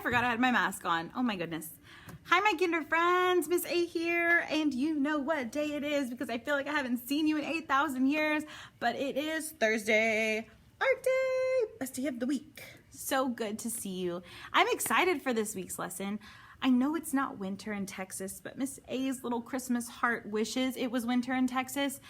forgot I had my mask on. Oh my goodness. Hi, my kinder friends. Miss A here, and you know what day it is because I feel like I haven't seen you in 8,000 years, but it is Thursday, art day, best day of the week. So good to see you. I'm excited for this week's lesson. I know it's not winter in Texas, but Miss A's little Christmas heart wishes it was winter in Texas.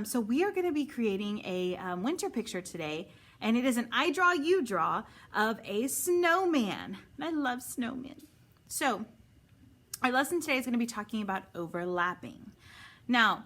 So we are going to be creating a winter picture today, and it is an I draw, you draw of a snowman. And I love snowmen. So our lesson today is going to be talking about overlapping. Now,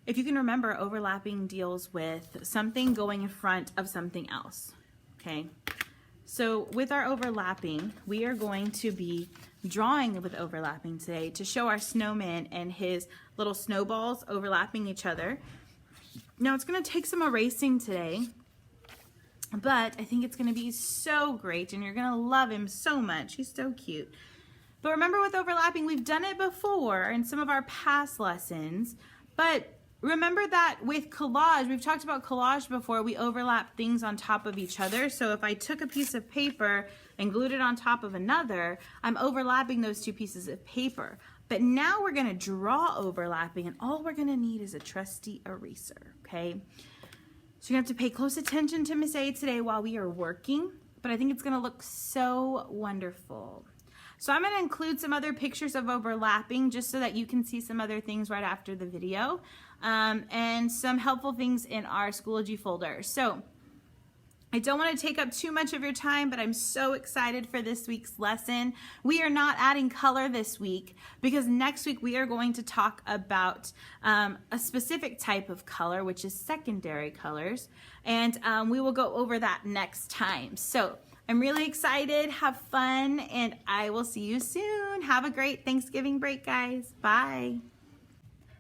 if you can remember, overlapping deals with something going in front of something else, okay? So with our overlapping, we are going to be drawing with overlapping today to show our snowman and his little snowballs overlapping each other. Now it's going to take some erasing today, but I think it's going to be so great and you're going to love him so much. He's so cute. But remember, with overlapping, we've done it before in some of our past lessons, but remember that with collage, we've talked about collage before, we overlap things on top of each other. So if I took a piece of paper and glued it on top of another, I'm overlapping those two pieces of paper. But now we're gonna draw overlapping, and all we're gonna need is a trusty eraser, okay? So you have to pay close attention to Miss A today while we are working, but I think it's gonna look so wonderful. So I'm going to include some other pictures of overlapping just so that you can see some other things right after the video, and some helpful things in our Schoology folder. So I don't want to take up too much of your time, but I'm so excited for this week's lesson. We are not adding color this week because next week we are going to talk about a specific type of color, which is secondary colors, and we will go over that next time. So I'm really excited. Have fun, and I will see you soon. Have a great Thanksgiving break, guys. Bye.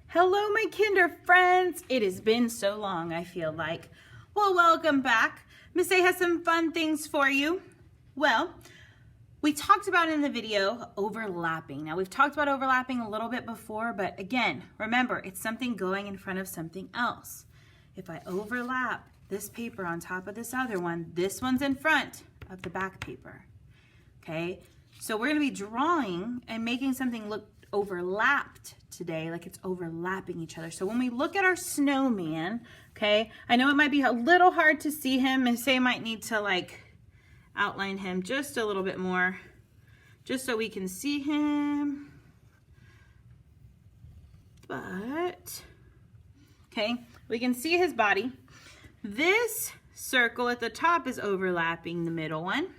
Hello, my kinder friends. It has been so long, I feel like. Well, welcome back. Miss A has some fun things for you. Well, we talked about in the video overlapping. Now, we've talked about overlapping a little bit before, but again, remember, it's something going in front of something else. If I overlap this paper on top of this other one, this one's in front of the back paper, okay? So we're gonna be drawing and making something look overlapped today, like it's overlapping each other. So when we look at our snowman, okay, I know it might be a little hard to see him, and say might need to like outline him just a little bit more, just so we can see him. But, okay, we can see his body. This circle at the top is overlapping the middle one.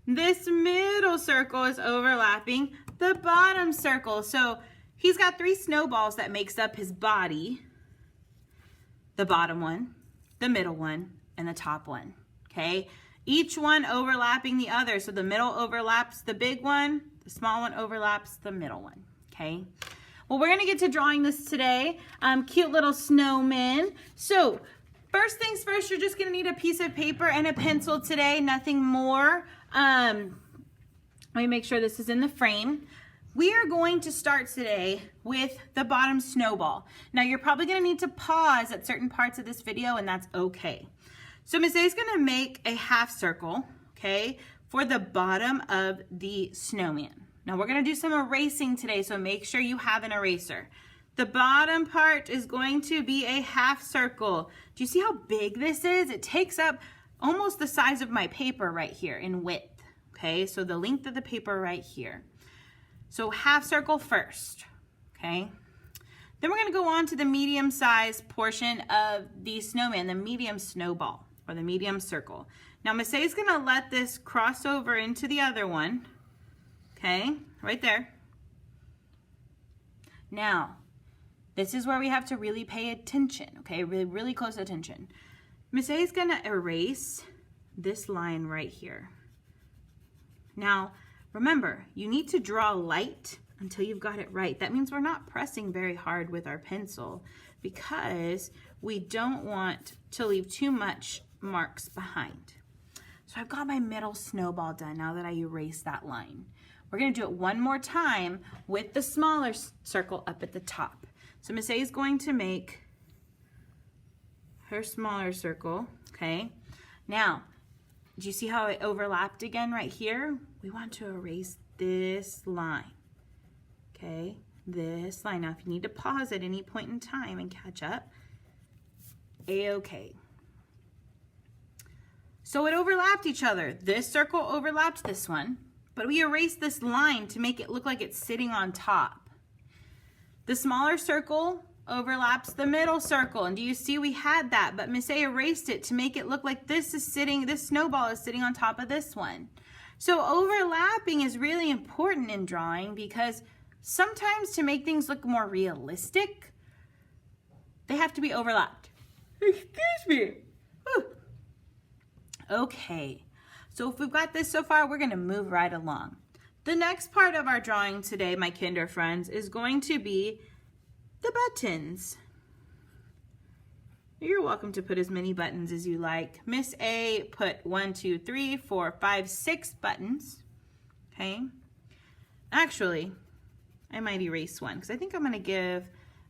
This middle circle is overlapping the bottom circle. So he's got 3 snowballs that makes up his body. The bottom one, the middle one, and the top one, okay? Each one overlapping the other. So the middle overlaps the big one, the small one overlaps the middle one, okay? Well, we're gonna get to drawing this today. Cute little snowmen. So first things first, you're just gonna need a piece of paper and a pencil today, nothing more. Let me make sure this is in the frame. We are going to start today with the bottom snowball. Now you're probably gonna need to pause at certain parts of this video, and that's okay. So Miss A is gonna make a half circle, okay, for the bottom of the snowman. Now we're gonna do some erasing today, so make sure you have an eraser. The bottom part is going to be a half circle. Do you see how big this is? It takes up almost the size of my paper right here in width, okay? So the length of the paper right here. So half circle first, okay? Then we're gonna go on to the medium size portion of the snowman, the medium snowball, or the medium circle. Now Miss A is gonna let this cross over into the other one, okay? Right there. Now, this is where we have to really pay attention, okay? Really close attention. Miss A is gonna erase this line right here. Now, remember, you need to draw light until you've got it right. That means we're not pressing very hard with our pencil because we don't want to leave too much marks behind. So I've got my middle snowball done now that I erased that line. We're gonna do it one more time with the smaller circle up at the top. So Miss A is going to make her smaller circle, okay? Now, do you see how it overlapped again right here? We want to erase this line, okay? This line. Now, if you need to pause at any point in time and catch up, A-okay. So it overlapped each other. This circle overlapped this one, but we erased this line to make it look like it's sitting on top. The smaller circle overlaps the middle circle, and do you see we had that, but Miss A erased it to make it look like this snowball is sitting on top of this one. So overlapping is really important in drawing because sometimes to make things look more realistic, they have to be overlapped. Excuse me. Whew. Okay, so if we've got this so far, we're gonna move right along. The next part of our drawing today, my kinder friends, is going to be the buttons. You're welcome to put as many buttons as you like. Miss A put 1, 2, 3, 4, 5, 6 buttons, okay? Actually, I might erase one because I think I'm gonna give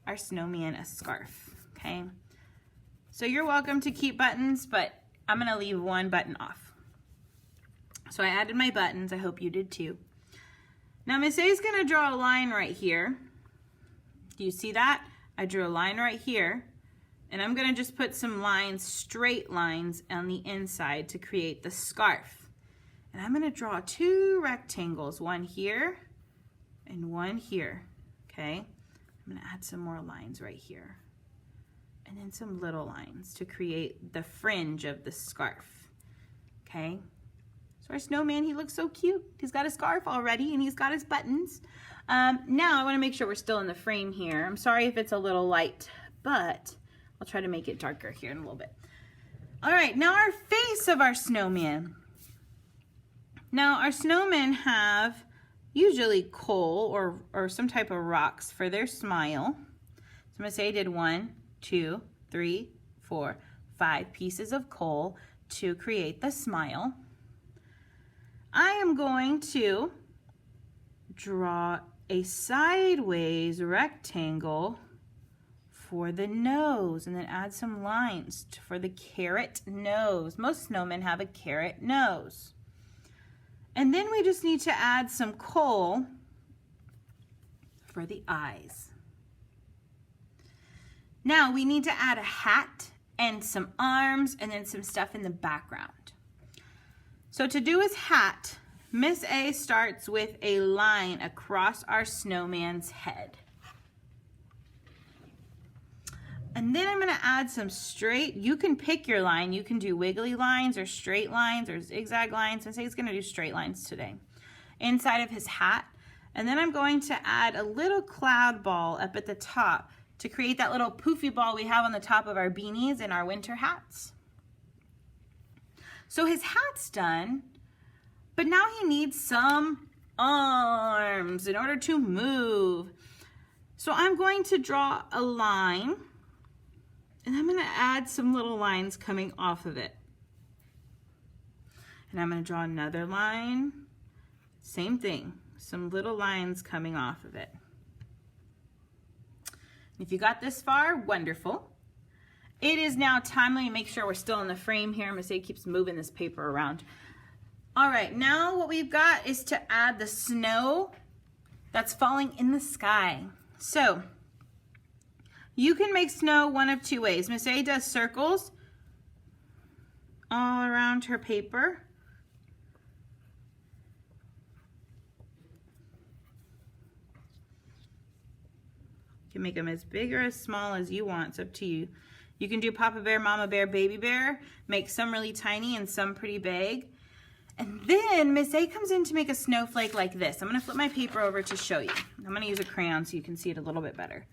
our snowman a scarf, okay? So you're welcome to keep buttons, but I'm gonna leave one button off. So I added my buttons, I hope you did too. Now Miss A is gonna draw a line right here. Do you see that? I drew a line right here, and I'm gonna just put some lines, straight lines on the inside to create the scarf. And I'm gonna draw 2 rectangles, one here and one here, okay? I'm gonna add some more lines right here. And then some little lines to create the fringe of the scarf, okay? So our snowman, he looks so cute. He's got a scarf already and he's got his buttons. Now I wanna make sure we're still in the frame here. I'm sorry if it's a little light, but I'll try to make it darker here in a little bit. All right, now our face of our snowman. Now our snowmen have usually coal or some type of rocks for their smile. So I'm gonna say I did 1, 2, 3, 4, 5 pieces of coal to create the smile. I am going to draw a sideways rectangle for the nose and then add some lines for the carrot nose. Most snowmen have a carrot nose. And then we just need to add some coal for the eyes. Now we need to add a hat and some arms and then some stuff in the background. So to do his hat, Miss A starts with a line across our snowman's head. And then I'm gonna add some straight, you can pick your line, you can do wiggly lines or straight lines or zigzag lines. Miss A is gonna do straight lines today. Inside of his hat. And then I'm going to add a little cloud ball up at the top to create that little poofy ball we have on the top of our beanies and our winter hats. So his hat's done, but now he needs some arms in order to move. So I'm going to draw a line and I'm gonna add some little lines coming off of it. And I'm gonna draw another line, same thing, some little lines coming off of it. If you got this far, wonderful. It is now time, let me make sure we're still in the frame here. Miss A keeps moving this paper around. All right, now what we've got is to add the snow that's falling in the sky. So, you can make snow one of 2 ways. Miss A does circles all around her paper. You can make them as big or as small as you want. It's up to you. You can do Papa Bear, Mama Bear, Baby Bear. Make some really tiny and some pretty big. And then Miss A comes in to make a snowflake like this. I'm going to flip my paper over to show you. I'm going to use a crayon so you can see it a little bit better.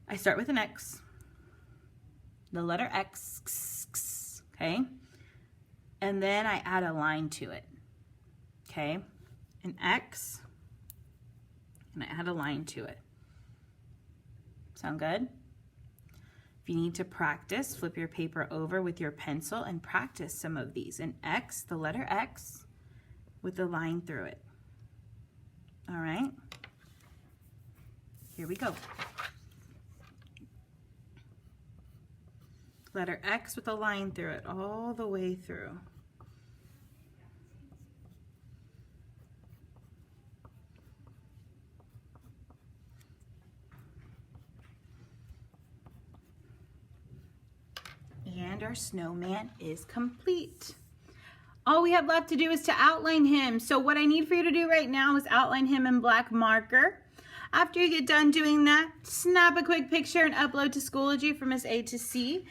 I start with an X. The letter X, okay? And then I add a line to it, okay? An X. And I add a line to it. Sound good? If you need to practice, flip your paper over with your pencil and practice some of these. An X, the letter X, with a line through it. All right? Here we go. Letter X with a line through it all the way through. And our snowman is complete. All we have left to do is to outline him. So what I need for you to do right now is outline him in black marker. After you get done doing that, snap a quick picture and upload to Schoology for Miss A to see.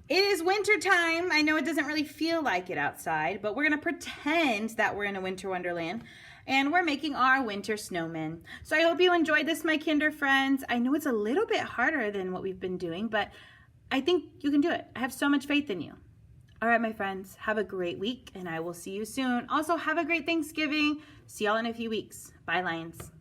It is winter time. I know it doesn't really feel like it outside, but we're gonna pretend that we're in a winter wonderland and we're making our winter snowman. So I hope you enjoyed this, my kinder friends. I know it's a little bit harder than what we've been doing, but I think you can do it. I have so much faith in you. All right, my friends, have a great week and I will see you soon. Also, have a great Thanksgiving. See y'all in a few weeks. Bye, Lions.